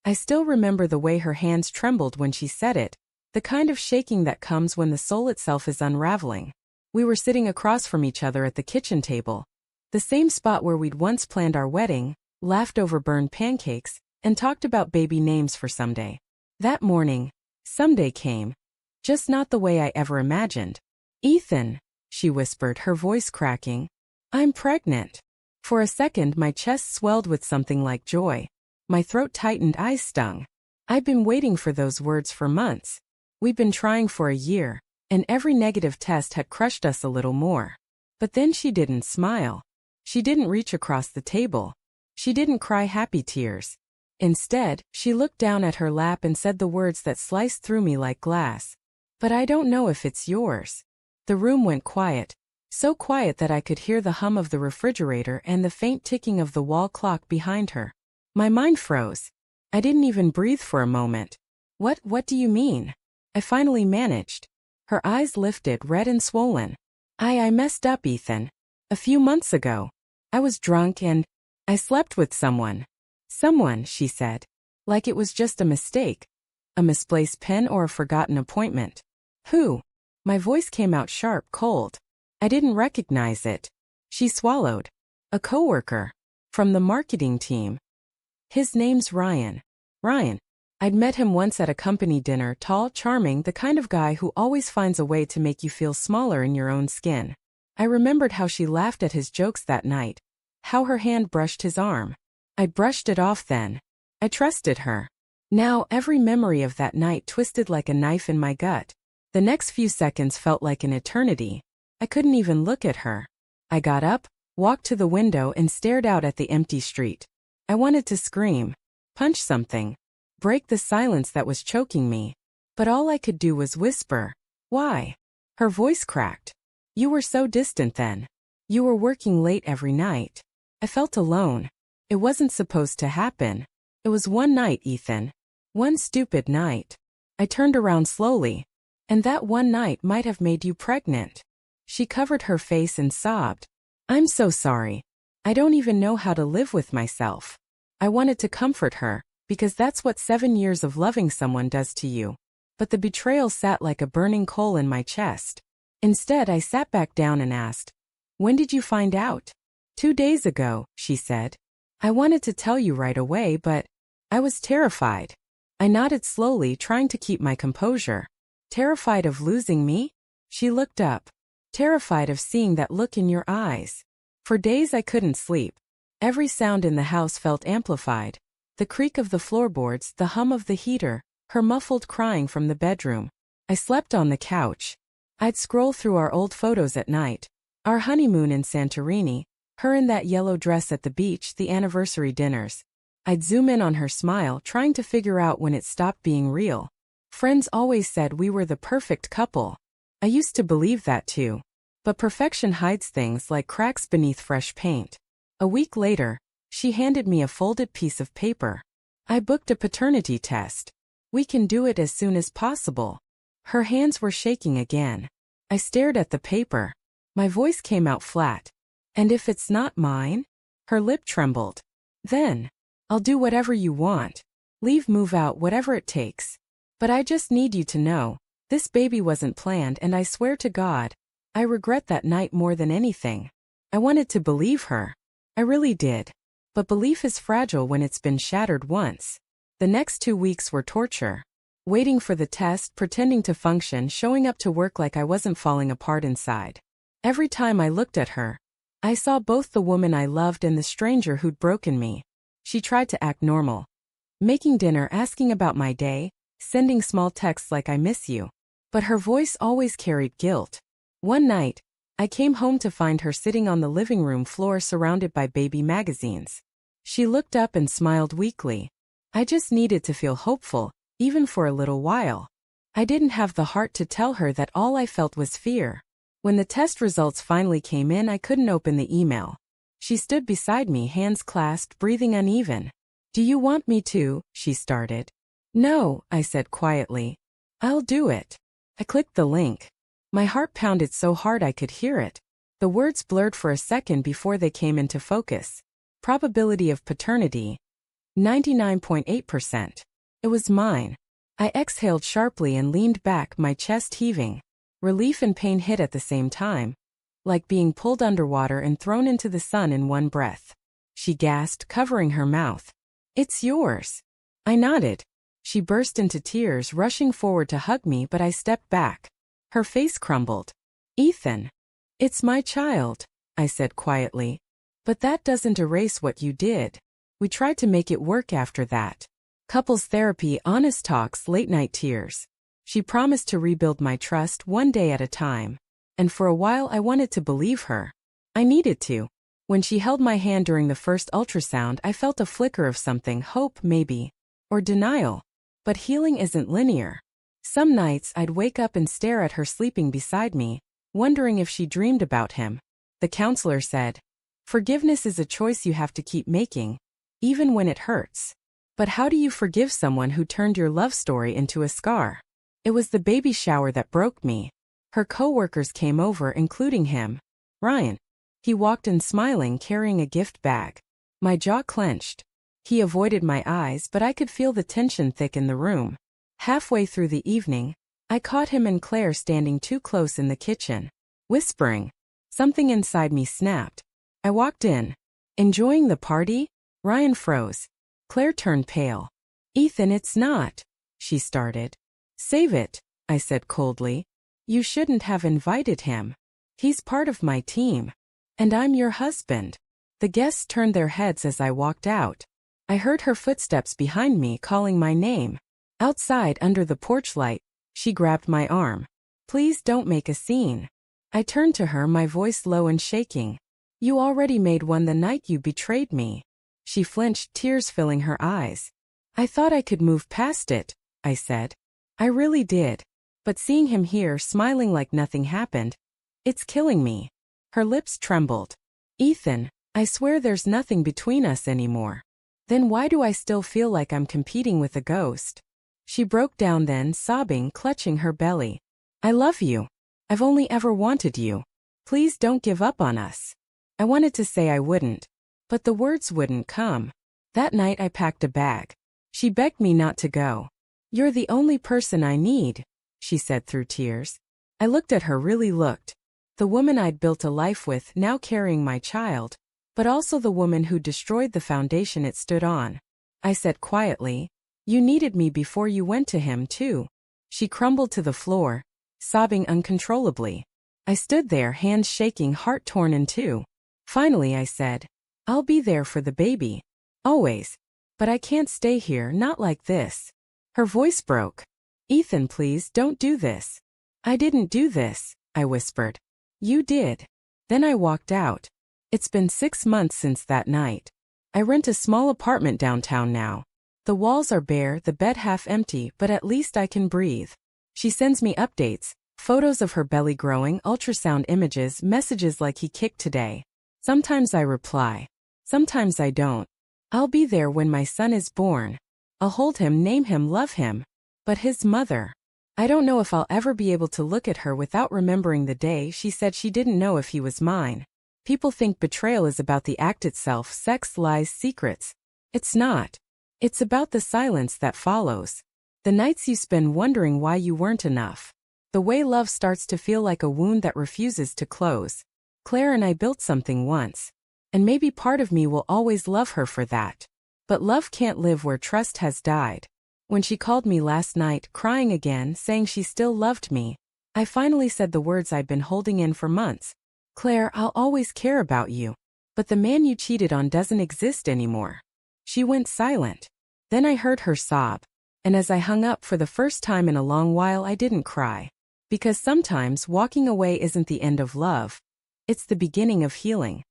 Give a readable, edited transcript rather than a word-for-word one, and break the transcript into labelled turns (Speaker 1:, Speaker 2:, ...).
Speaker 1: I still remember the way her hands trembled when she said it, the kind of shaking that comes when the soul itself is unraveling. We were sitting across from each other at the kitchen table, the same spot where we'd once planned our wedding, laughed over burned pancakes, and talked about baby names for someday. That morning, someday came, just not the way I ever imagined. "Ethan," she whispered, her voice cracking, "I'm pregnant." For a second my chest swelled with something like joy. My throat tightened, eyes stung. I'd been waiting for those words for months. We'd been trying for a year, and every negative test had crushed us a little more. But then she didn't smile. She didn't reach across the table. She didn't cry happy tears. Instead, she looked down at her lap and said the words that sliced through me like glass. "But I don't know if it's yours." The room went quiet, so quiet that I could hear the hum of the refrigerator and the faint ticking of the wall clock behind her. My mind froze. I didn't even breathe for a moment. What do you mean?" I finally managed. Her eyes lifted, red and swollen. I messed up, Ethan. A few months ago. I was drunk and I slept with someone. "Someone," she said. Like it was just a mistake. A misplaced pen or a forgotten appointment. "Who?" My voice came out sharp, cold. I didn't recognize it. She swallowed. "A coworker. From the marketing team. His name's Ryan." Ryan. I'd met him once at a company dinner, tall, charming, the kind of guy who always finds a way to make you feel smaller in your own skin. I remembered how she laughed at his jokes that night. How her hand brushed his arm. I'd brushed it off then. I trusted her. Now every memory of that night twisted like a knife in my gut. The next few seconds felt like an eternity. I couldn't even look at her. I got up, walked to the window and stared out at the empty street. I wanted to scream, punch something, break the silence that was choking me. But all I could do was whisper, "Why?" Her voice cracked. "You were so distant then. You were working late every night." I felt alone. It wasn't supposed to happen. It was one night, Ethan. One stupid night. I turned around slowly. "And that one night might have made you pregnant." She covered her face and sobbed. "I'm so sorry. I don't even know how to live with myself." I wanted to comfort her, because that's what 7 years of loving someone does to you. But the betrayal sat like a burning coal in my chest. Instead, I sat back down and asked, "When did you find out?" 2 days ago, she said. "I wanted to tell you right away, but I was terrified." I nodded slowly, trying to keep my composure. "Terrified of losing me?" She looked up. "Terrified of seeing that look in your eyes." For days I couldn't sleep. Every sound in the house felt amplified. The creak of the floorboards, the hum of the heater, her muffled crying from the bedroom. I slept on the couch. I'd scroll through our old photos at night. Our honeymoon in Santorini, her in that yellow dress at the beach, the anniversary dinners. I'd zoom in on her smile, trying to figure out when it stopped being real. Friends always said we were the perfect couple. I used to believe that too. But perfection hides things like cracks beneath fresh paint. A week later, she handed me a folded piece of paper. "I booked a paternity test. We can do it as soon as possible." Her hands were shaking again. I stared at the paper. My voice came out flat. "And if it's not mine?" Her lip trembled. "Then, I'll do whatever you want. Leave, move out, whatever it takes. But I just need you to know, this baby wasn't planned, and I swear to God, I regret that night more than anything." I wanted to believe her. I really did. But belief is fragile when it's been shattered once. The next 2 weeks were torture. Waiting for the test, pretending to function, showing up to work like I wasn't falling apart inside. Every time I looked at her, I saw both the woman I loved and the stranger who'd broken me. She tried to act normal. Making dinner, asking about my day, sending small texts like "I miss you." But her voice always carried guilt. One night, I came home to find her sitting on the living room floor surrounded by baby magazines. She looked up and smiled weakly. I just needed to feel hopeful, even for a little while. I didn't have the heart to tell her that all I felt was fear. When the test results finally came in, I couldn't open the email. She stood beside me, hands clasped, breathing uneven. "Do you want me to?" she started. "No," I said quietly. "I'll do it." I clicked the link. My heart pounded so hard I could hear it. The words blurred for a second before they came into focus. Probability of paternity. 99.8%. It was mine. I exhaled sharply and leaned back, my chest heaving. Relief and pain hit at the same time, like being pulled underwater and thrown into the sun in one breath. She gasped, covering her mouth. "It's yours." I nodded. She burst into tears, rushing forward to hug me, but I stepped back. Her face crumbled. "Ethan, it's my child," I said quietly. "But that doesn't erase what you did. We tried to make it work after that. Couples therapy, honest talks, late-night tears. She promised to rebuild my trust one day at a time. And for a while I wanted to believe her. I needed to. When she held my hand during the first ultrasound, I felt a flicker of something, hope maybe, or denial. But healing isn't linear. Some nights I'd wake up and stare at her sleeping beside me, wondering if she dreamed about him. The counselor said, "Forgiveness is a choice you have to keep making, even when it hurts." But how do you forgive someone who turned your love story into a scar? It was the baby shower that broke me. Her co-workers came over, including him, Ryan. He walked in smiling, carrying a gift bag. My jaw clenched. He avoided my eyes, but I could feel the tension thick in the room. Halfway through the evening, I caught him and Claire standing too close in the kitchen, whispering. Something inside me snapped. I walked in. "Enjoying the party?" Ryan froze. Claire turned pale. "Ethan, it's not," she started. "Save it," I said coldly. "You shouldn't have invited him. He's part of my team. And I'm your husband." The guests turned their heads as I walked out. I heard her footsteps behind me calling my name. Outside, under the porch light, she grabbed my arm. "Please don't make a scene." I turned to her, my voice low and shaking. "You already made one the night you betrayed me." She flinched, tears filling her eyes. "I thought I could move past it," I said. "I really did. But seeing him here, smiling like nothing happened, it's killing me." Her lips trembled. "Ethan, I swear there's nothing between us anymore." "Then why do I still feel like I'm competing with a ghost?" She broke down then, sobbing, clutching her belly. "I love you. I've only ever wanted you. Please don't give up on us." I wanted to say I wouldn't, but the words wouldn't come. That night I packed a bag. She begged me not to go. "You're the only person I need," she said through tears. I looked at her, really looked. The woman I'd built a life with, now carrying my child, but also the woman who destroyed the foundation it stood on. I said quietly, "You needed me before you went to him too." She crumbled to the floor, sobbing uncontrollably. I stood there, hands shaking, heart torn in two. Finally I said, "I'll be there for the baby. Always. But I can't stay here, not like this." Her voice broke. "Ethan, please don't do this." "I didn't do this," I whispered. "You did." Then I walked out. It's been 6 months since that night. I rent a small apartment downtown now. The walls are bare, the bed half empty, but at least I can breathe. She sends me updates, photos of her belly growing, ultrasound images, messages like "he kicked today." Sometimes I reply. Sometimes I don't. "I'll be there when my son is born. I'll hold him, name him, love him." But his mother. I don't know if I'll ever be able to look at her without remembering the day she said she didn't know if he was mine. People think betrayal is about the act itself, sex, lies, secrets. It's not. It's about the silence that follows. The nights you spend wondering why you weren't enough. The way love starts to feel like a wound that refuses to close. Claire and I built something once. And maybe part of me will always love her for that. But love can't live where trust has died. When she called me last night, crying again, saying she still loved me, I finally said the words I'd been holding in for months. "Claire, I'll always care about you. But the man you cheated on doesn't exist anymore." She went silent. Then I heard her sob. And as I hung up, for the first time in a long while, I didn't cry. Because sometimes walking away isn't the end of love. It's the beginning of healing.